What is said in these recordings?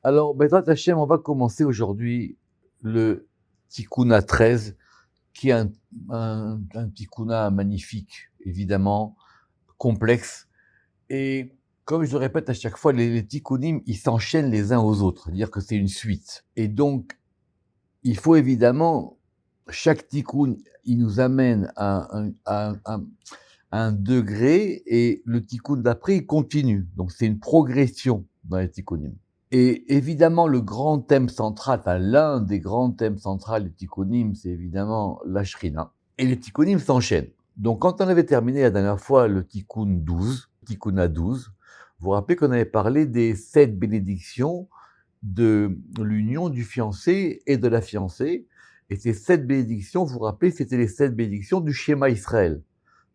Alors, Bezrat Hashem, on va commencer aujourd'hui le Tikkun 13, qui est un Tikkun magnifique, évidemment, complexe. Et comme je le répète à chaque fois, les Tikkunim, ils s'enchaînent les uns aux autres, c'est-à-dire que c'est une suite. Et donc, il faut évidemment, chaque Tikkun, il nous amène à un degré, et le Tikkun d'après, il continue. Donc, c'est une progression dans les Tikkunim. Et évidemment, le grand thème central, enfin l'un des grands thèmes centraux des Tikkunim, c'est évidemment la Shrina. Et les Tikkunim s'enchaînent. Donc quand on avait terminé la dernière fois le Tikkun 12, Tikkun 12, vous vous rappelez qu'on avait parlé des 7 bénédictions de l'union du fiancé et de la fiancée. Et ces 7 bénédictions, vous vous rappelez, c'était les 7 bénédictions du schéma Israël.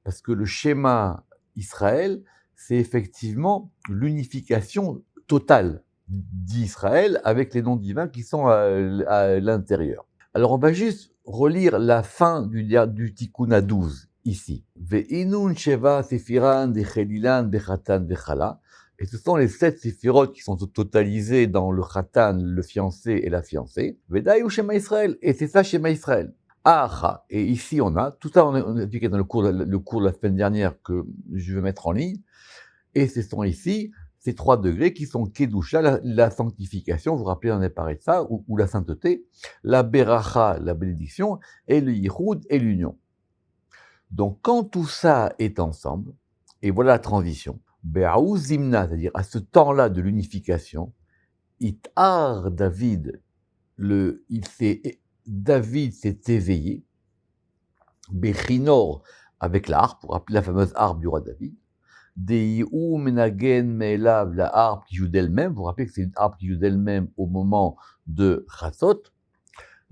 Parce que le schéma Israël, c'est effectivement l'unification totale d'Israël avec les noms divins qui sont à l'intérieur. Alors on va juste relire la fin du Tikkun 12 ici. Ve'inun sheva sefiran de chelilan de chatan de chala. Et ce sont les 7 séphirotes qui sont totalisés dans le chatan, le fiancé et la fiancée. Ve'dayu shema Israël. Et c'est ça Shema Israël. Aha. Et ici on a, tout ça on a expliqué dans le cours de la semaine dernière que je vais mettre en ligne. Et ce sont ici ces 3 degrés qui sont Kedusha, la sanctification, vous vous rappelez, on a parlé de ça, ou la sainteté, la Beracha, la bénédiction, et le Yichud et l'union. Donc quand tout ça est ensemble, et voilà la transition, Be'aou Zimna, c'est-à-dire à ce temps-là de l'unification, Itar David, David s'est éveillé, Bechinor, avec la harpe, pour rappeler la fameuse harpe du roi David, Deiou Menagen Me'elav, la harpe qui joue d'elle-même, vous vous rappelez que c'est une harpe qui joue d'elle-même au moment de Chatzot,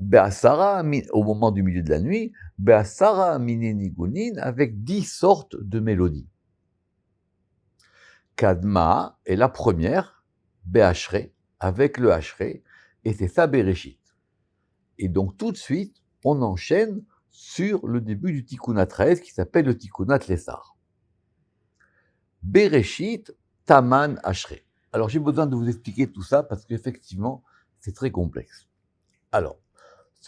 Be'asara, au moment du milieu de la nuit, Be'asara Minenigunin, avec 10 sortes de mélodies. Kadma est la première, Be'ashre, avec le Ashre, et c'est ça Bereshit. Et donc tout de suite, on enchaîne sur le début du Tikkun 13 qui s'appelle le Tikkun Tlessar. Bereshit, Taman, Ashre. Alors j'ai besoin de vous expliquer tout ça parce qu'effectivement, c'est très complexe. Alors,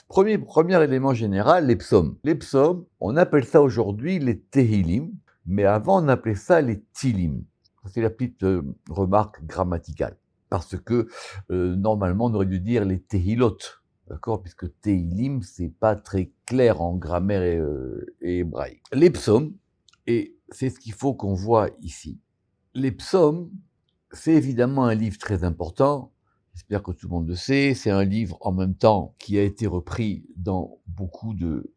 premier élément général, les psaumes. Les psaumes, on appelle ça aujourd'hui les Tehilim, mais avant on appelait ça les Tilim. C'est la petite remarque grammaticale. Parce que normalement on aurait dû dire les Tehilot, d'accord, puisque Tehilim, c'est pas très clair en grammaire et hébraïque. Les psaumes, et c'est ce qu'il faut qu'on voit ici. Les psaumes, c'est évidemment un livre très important, j'espère que tout le monde le sait, c'est un livre en même temps qui a été repris dans beaucoup de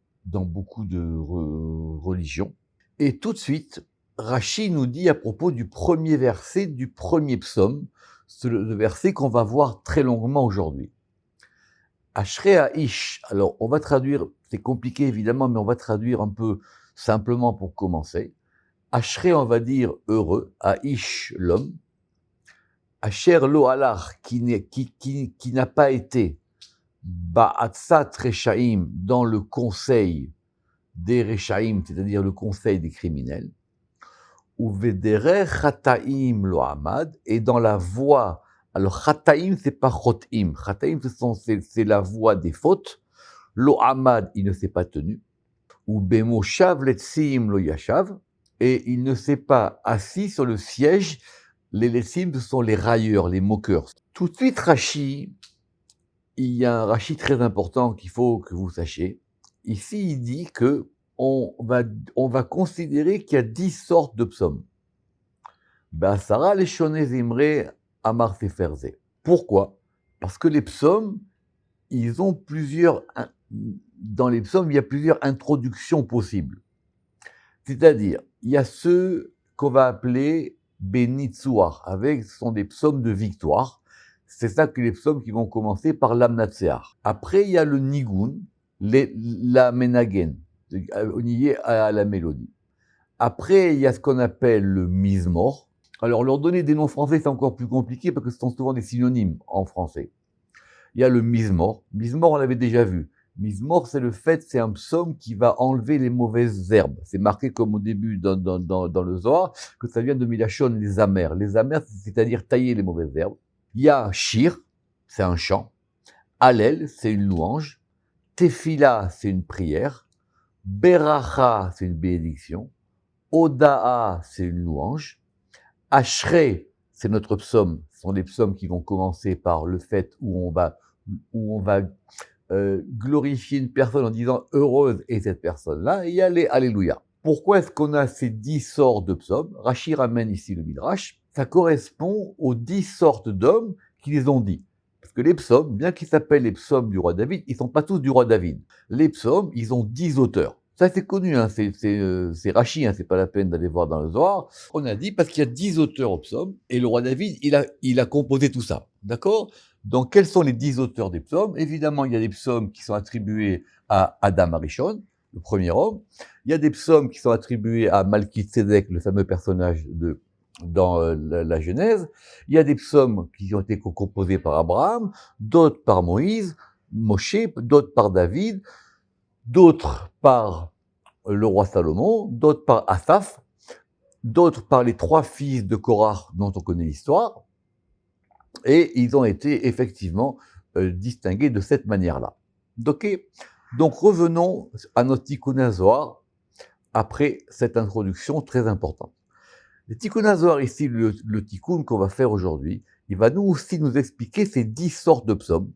religions. Et tout de suite, Rashi nous dit à propos du premier verset du premier psaume, c'est le verset qu'on va voir très longuement aujourd'hui. Ashrei Haish, alors on va traduire, c'est compliqué évidemment, mais on va traduire un peu simplement pour commencer. Ashrei, on va dire heureux, Haish, l'homme. Asher lo halach, qui n'a pas été ba'atzat rechaim, dans le conseil des rechaim, c'est-à-dire le conseil des criminels. Ou vederer chataim lo hamad, et dans la voie. Alors chataim, c'est pas chotim. Chataim, c'est la voie des fautes. Lo hamad, il ne s'est pas tenu. Ou bemoshav letzim lo yashav, et il ne s'est pas assis sur le siège. Les letsim, ce sont les railleurs, les moqueurs. Tout de suite, Rashi, il y a un Rashi très important qu'il faut que vous sachiez. Ici, il dit que on va considérer qu'il y a 10 sortes de psaumes. Be'asara leshonei zimre amar seferze. Pourquoi? Parce que les psaumes, ils ont dans les psaumes, il y a plusieurs introductions possibles. C'est-à-dire, il y a ceux qu'on va appeler Benitzuar, ce sont des psaumes de victoire. C'est ça que les psaumes qui vont commencer par l'Amnatsear. Après, il y a le Nigun, la Menagen, lié à la mélodie. Après, il y a ce qu'on appelle le Mizmor. Alors, leur donner des noms français, c'est encore plus compliqué parce que ce sont souvent des synonymes en français. Il y a le Mizmor. Mizmor, on l'avait déjà vu. Mizmor, c'est un psaume qui va enlever les mauvaises herbes. C'est marqué comme au début dans le Zohar, que ça vient de Milachon, les amers. Les amers, c'est-à-dire tailler les mauvaises herbes. Il y a Shir, c'est un chant. Hallel, c'est une louange. Tefila, c'est une prière. Beracha, c'est une bénédiction. Odaa, c'est une louange. Ashrei, c'est notre psaume. Ce sont des psaumes qui vont commencer par le fait où on va glorifier une personne en disant heureuse est cette personne-là, et y aller alléluia. Pourquoi est-ce qu'on a ces 10 sortes de psaumes? Rachi ramène ici le Midrash. Ça correspond aux 10 sortes d'hommes qui les ont dit. Parce que les psaumes, bien qu'ils s'appellent les psaumes du roi David, ils ne sont pas tous du roi David. Les psaumes, ils ont 10 auteurs. Ça, c'est connu, hein, c'est Rachi, hein, c'est pas la peine d'aller voir dans le Zohar. On a dit parce qu'il y a 10 auteurs aux psaumes, et le roi David, il a composé tout ça. D'accord? Donc, quels sont les 10 auteurs des psaumes? Évidemment, il y a des psaumes qui sont attribués à Adam Arishon, le premier homme. Il y a des psaumes qui sont attribués à Malki-Tzedek, le fameux personnage dans la Genèse. Il y a des psaumes qui ont été composés par Abraham, d'autres par Moïse, Moshe, d'autres par David, d'autres par le roi Salomon, d'autres par Asaph, d'autres par les 3 fils de Korah dont on connaît l'histoire. Et ils ont été effectivement distingués de cette manière-là. Okay. Donc revenons à notre Tikkun Zohar après cette introduction très importante. Le Tikkun Zohar ici, le Tikkun qu'on va faire aujourd'hui, il va nous aussi nous expliquer ces 10 sortes de psaumes.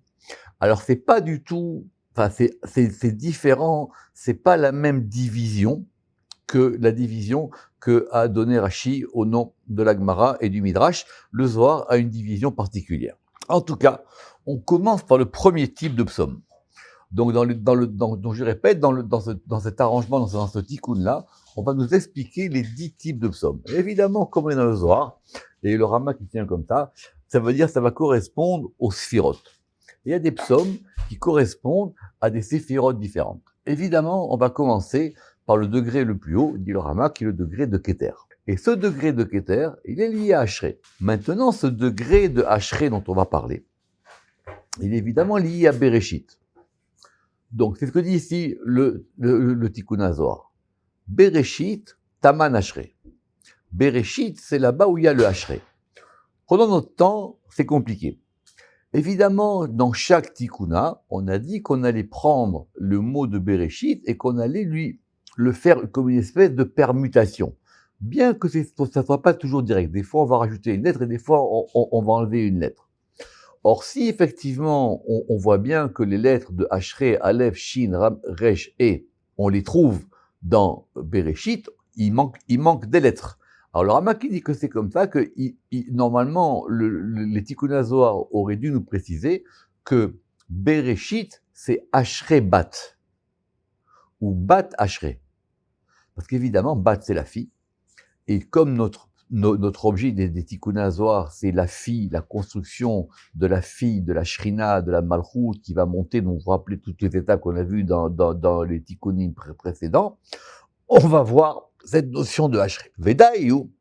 Alors c'est pas du tout, enfin c'est différent, c'est pas la même division que la division que a donné Rashi au nom de la Gemara et du Midrash. Le Zohar a une division particulière. En tout cas, on commence par le premier type de psaume. Donc, donc je répète, dans cet arrangement, dans ce tikkun-là, on va nous expliquer les 10 types de psaumes. Et évidemment, comme on est dans le Zohar, et le Rama qui tient comme ça veut dire que ça va correspondre aux sphirotes. Il y a des psaumes qui correspondent à des séphirotes différentes. Évidemment, on va commencer par le degré le plus haut, dit le Rama, qui est le degré de Keter. Et ce degré de Keter, il est lié à Ashrei. Maintenant, ce degré de Ashrei dont on va parler, il est évidemment lié à Bereshit. Donc, c'est ce que dit ici le Tikkun Zohar. Bereshit, Taman Ashrei. Bereshit, c'est là-bas où il y a le Ashrei. Prenons notre temps, c'est compliqué. Évidemment, dans chaque Tikkuna, on a dit qu'on allait prendre le mot de Bereshit et qu'on allait le faire comme une espèce de permutation. Bien que ça ne soit pas toujours direct. Des fois, on va rajouter une lettre et des fois, on va enlever une lettre. Or, si effectivement, on voit bien que les lettres de Ashrei, Aleph, Shin, Ram, Resh et on les trouve dans Bereshit, il manque des lettres. Alors, le Rama qui dit que c'est comme ça, que normalement, les Tikkun Zohar auraient dû nous préciser que Bereshit, c'est Ashrei Bat, ou Bat Ashrei. Parce qu'évidemment, Bat, c'est la fille. Et comme notre objet des Tikkun Zohar, c'est la fille, la construction de la fille, de la Shrina, de la Malchut, qui va monter, donc vous vous rappelez toutes les étapes qu'on a vues dans les Tikkunim précédents, on va voir cette notion de Ashrei. Vedaïou.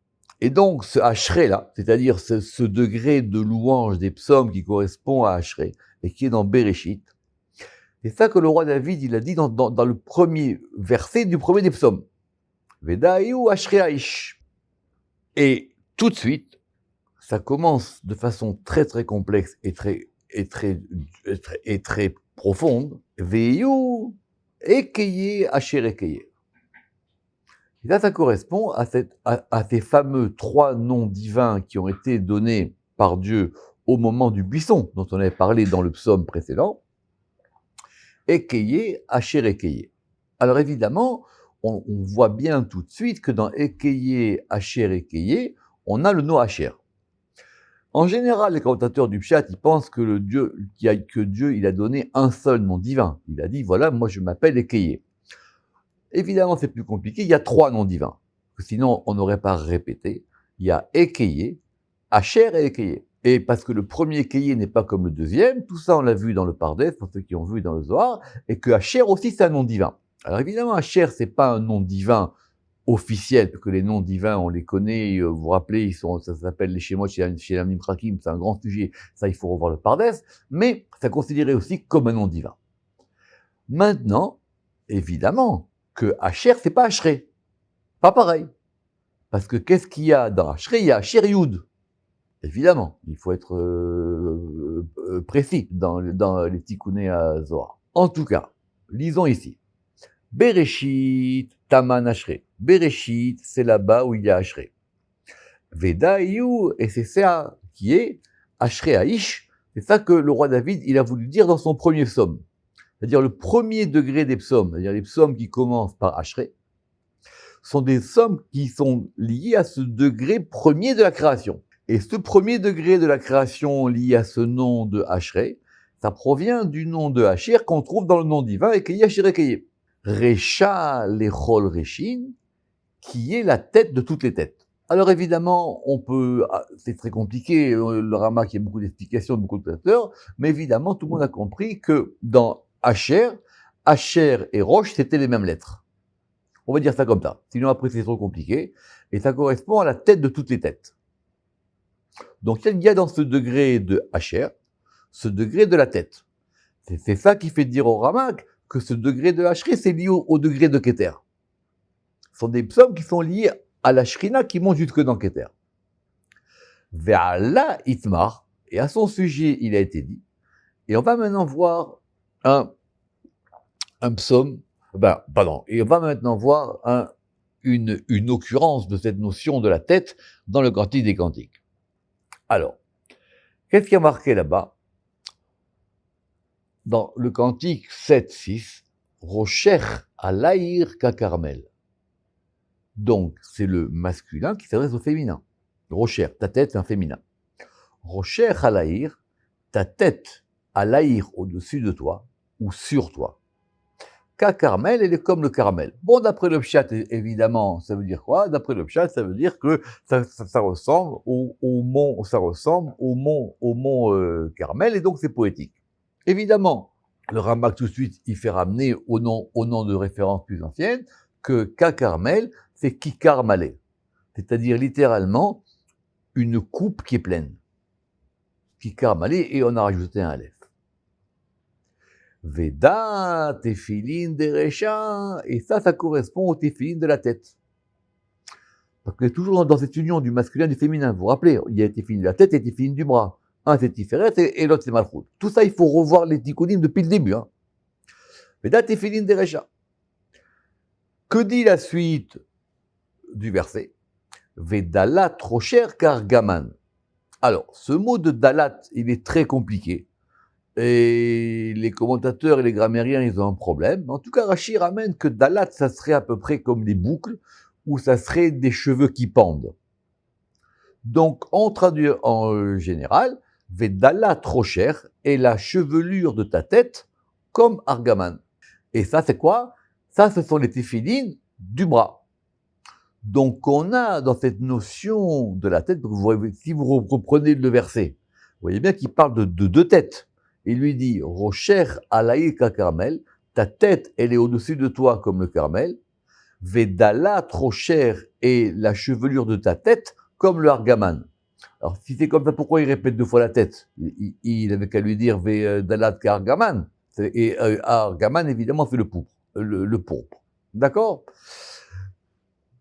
Et donc, ce Ashrei-là, c'est-à-dire ce degré de louange des psaumes qui correspond à Ashrei, et qui est dans Bereshit, c'est ça que le roi David, il a dit dans le premier verset du premier des psaumes. Vedaïou Ashrei Aish. Et tout de suite, ça commence de façon très très complexe et très profonde. Veillou Ekeye Asher Ekeye. Et là, ça correspond à ces fameux 3 noms divins qui ont été donnés par Dieu au moment du buisson, dont on avait parlé dans le psaume précédent. Ekeye Asher Ekeye. Alors évidemment, on voit bien tout de suite que dans Ekeye, Asher, Ekeye, on a le nom Asher. En général, les commentateurs du Pshat, ils pensent que Dieu, il a donné un seul nom divin. Il a dit, voilà, moi je m'appelle Ekeye. Évidemment, c'est plus compliqué, il y a 3 noms divins. Sinon, on n'aurait pas répété. Il y a Ekeye, Asher et Ekeye. Et parce que le premier Ekeye n'est pas comme le deuxième, tout ça on l'a vu dans le Pardes, pour ceux qui ont vu dans le Zohar, et que Asher aussi c'est un nom divin. Alors évidemment, Asher, c'est pas un nom divin officiel, parce que les noms divins, on les connaît, vous vous rappelez, ça s'appelle les Shemot chez l'Amnim Trakim, c'est un grand sujet, ça il faut revoir le Pardes, mais c'est considéré aussi comme un nom divin. Maintenant, évidemment, que Asher, c'est pas Ashrei. Pas pareil. Parce que qu'est-ce qu'il y a dans Ashrei? Il y a Asher Yud. Évidemment, il faut être précis dans les tikkuné à Zohar. En tout cas, lisons ici. Bereshit Taman Ashrei. Bereshit, c'est là-bas où il y a Ashrei. Vedaïou, et c'est ça qui est Ashrei Aish. C'est ça que le roi David, il a voulu dire dans son premier psaume. C'est-à-dire le premier degré des psaumes, c'est-à-dire les psaumes qui commencent par Ashrei, sont des psaumes qui sont liés à ce degré premier de la création. Et ce premier degré de la création lié à ce nom de Ashrei, ça provient du nom de Asher qu'on trouve dans le nom divin, Ekeye Asher Ekeye. Recha Lechol Reshin, qui est la tête de toutes les têtes. Alors évidemment, c'est très compliqué, le Rama qui a beaucoup d'explications, beaucoup de traiteurs, mais évidemment, tout le monde a compris que dans Asher et Rosh, c'était les mêmes lettres. On va dire ça comme ça. Sinon après, c'est trop compliqué. Et ça correspond à la tête de toutes les têtes. Donc il y a dans ce degré de Asher, ce degré de la tête. C'est ça qui fait dire au Ramak que ce degré de Ashrei, c'est lié au degré de Keter. Ce sont des psaumes qui sont liés à la Shrina qui monte jusque dans Keter. Ve'ala Itmar, et à son sujet, il a été dit. Et on va maintenant voir un psaume, et on va maintenant voir une occurrence de cette notion de la tête dans le Cantique des Cantiques. Alors, qu'est-ce qui a marqué là-bas? Dans le Cantique 7-6, Rocher alaïr kakarmel. Donc, c'est le masculin qui s'adresse au féminin. Rocher, ta tête, c'est un féminin. Rocher alaïr, ta tête alaïr au-dessus de toi ou sur toi. Kakarmel, elle est comme le caramel. Bon, d'après le pshat, évidemment, ça veut dire quoi? D'après le pshat, ça veut dire que ça ressemble au mont, au mont Carmel, et donc c'est poétique. Évidemment, le Ramak tout de suite, il fait ramener au nom de référence plus ancienne que Kakarmel, c'est Kikar Malé. C'est-à-dire littéralement une coupe qui est pleine. Kikar Malé, et on a rajouté un aleph. Veda, Tefilin Derecha, et ça correspond au Tefilin de la tête. Parce que toujours dans cette union du masculin et du féminin, vous vous rappelez, il y a Tefilin de la tête et Tefilin du bras. Un c'est Tiferet et l'autre c'est Malchut. Tout ça, il faut revoir les tikkunim depuis le début. Veda, Tefilin Derecha. Que dit la suite du verset? Vedalat rocher kargaman. Alors, ce mot de dalat, il est très compliqué. Et les commentateurs et les grammairiens, ils ont un problème. En tout cas, Rashi ramène que dalat, ça serait à peu près comme des boucles, ou ça serait des cheveux qui pendent. Donc, on traduit en général, Vedalat rocher est la chevelure de ta tête comme argaman. Et ça, c'est quoi? Ça, ce sont les téphilines du bras. Donc, on a dans cette notion de la tête, si vous reprenez le verset, vous voyez bien qu'il parle de deux têtes. Il lui dit, Rocher alaïka Carmel, ta tête, elle est au-dessus de toi comme le Carmel. Vedalat Rocher est la chevelure de ta tête comme le Argaman. Alors, si c'est comme ça, pourquoi il répète deux fois la tête? Il avait qu'à lui dire Vedalat Kargaman. Et Argaman, évidemment, c'est le pourpre. Le pourpre. D'accord?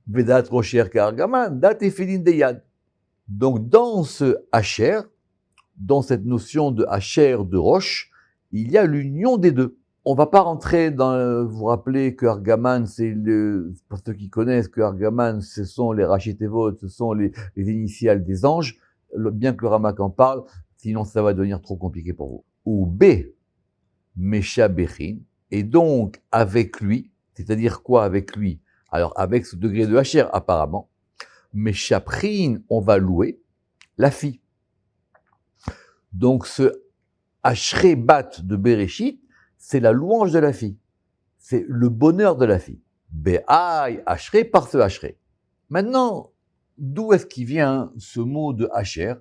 Vedalat Rocher Kargaman, dat et Félin Deyad. Donc, dans ce Hacher, dans cette notion de Hacher, de roche, il y a l'union des deux. On va pas rentrer dans, vous rappelez que Argaman, pour ceux qui connaissent que Argaman, ce sont les Rachitevot, ce sont les initiales des anges, bien que le Ramak en parle, sinon ça va devenir trop compliqué pour vous. Ou B, Mesha Bechin, et donc avec lui, c'est-à-dire quoi avec lui? Alors avec ce degré de Hacher apparemment, Mesha Prin, on va louer la fille. Donc ce Ashrei Bat de Bereshit, c'est la louange de la fille. C'est le bonheur de la fille. Be'ai Ashrei par ce Ashrei. Maintenant, d'où est-ce qu'il vient ce mot de Asher?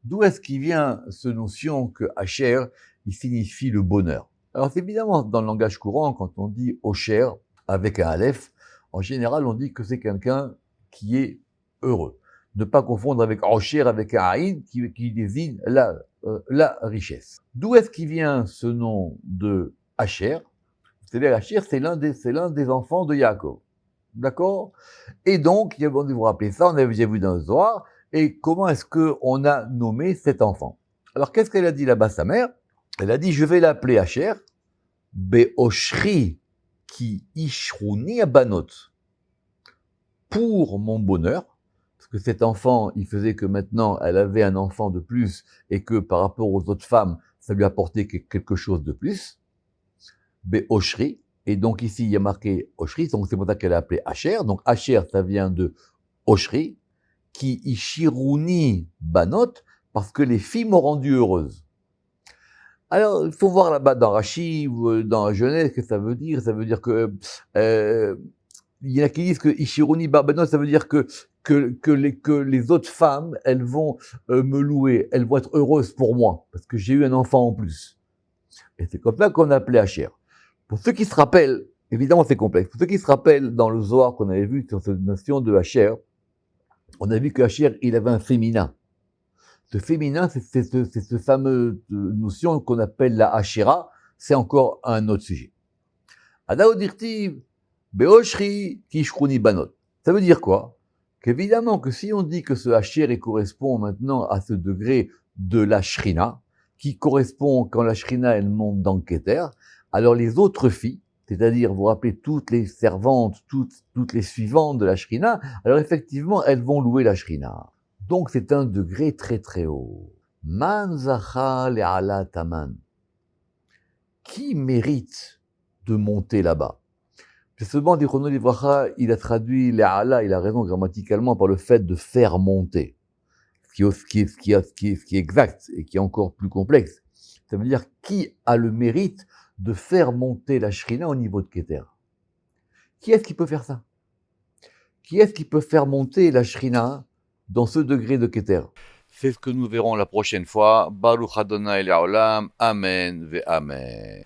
D'où est-ce qu'il vient cette notion que Asher, il signifie le bonheur? Alors c'est évidemment dans le langage courant, quand on dit Osher avec un Aleph, en général on dit que c'est quelqu'un qui est heureux. Ne pas confondre avec Osher avec un Aïn qui désigne la richesse. D'où est-ce qu'il vient ce nom de Asher? C'est-à-dire Asher, c'est l'un des enfants de Yaakov. D'accord? Et donc, on va vous rappeler ça, on avait déjà vu dans le Zohar, Et comment est-ce qu'on a nommé cet enfant? Alors, qu'est-ce qu'elle a dit là-bas, sa mère? Elle a dit, je vais l'appeler Asher, Be'oshri ki ishruni abanot, pour mon bonheur, parce que cet enfant, il faisait que maintenant, elle avait un enfant de plus, et que par rapport aux autres femmes, ça lui apportait quelque chose de plus. Be'oshri, et donc ici, il y a marqué Oshri, donc c'est pour ça qu'elle a appelé Asher. Donc Asher, ça vient de Oshri, qui ishiruni banot, parce que les filles m'ont rendu heureuse. Alors, il faut voir là-bas dans Rachi ou dans la Genèse, ce que ça veut dire. Ça veut dire que il y en a qui disent que ishiruni banot, ça veut dire que les autres femmes, elles vont me louer, elles vont être heureuses pour moi, parce que j'ai eu un enfant en plus. Et c'est comme ça qu'on appelait Asher. Pour ceux qui se rappellent, évidemment c'est complexe, pour ceux qui se rappellent dans le Zohar qu'on avait vu sur cette notion de Asher, on a vu que Asher, il avait un féminin. Ce féminin, c'est ce fameux notion qu'on appelle la Asherah, c'est encore un autre sujet. Adao dirtiv, beoshri kishruni banot. Ça veut dire quoi? Qu'évidemment que si on dit que ce Asher il correspond maintenant à ce degré de la Shrina, qui correspond quand la Shrina elle monte dans le Keter, alors les autres filles, c'est-à-dire, vous vous rappelez, toutes les servantes, toutes les suivantes de la Shrina, alors effectivement, elles vont louer la Shrina. Donc c'est un degré très très haut. Man zacha le'ala taman. Qui mérite de monter là-bas? Justement, Zichrono Livracha, il a traduit le'ala, il a raison grammaticalement, par le fait de faire monter. Ce qui est exact et qui est encore plus complexe. Ça veut dire qui a le mérite de faire monter la Shrina au niveau de Keter? Qui est-ce qui peut faire ça? Qui est-ce qui peut faire monter la Shrina dans ce degré de Keter? C'est ce que nous verrons la prochaine fois. Baruch Adonai Le'olam. Amen ve Amen.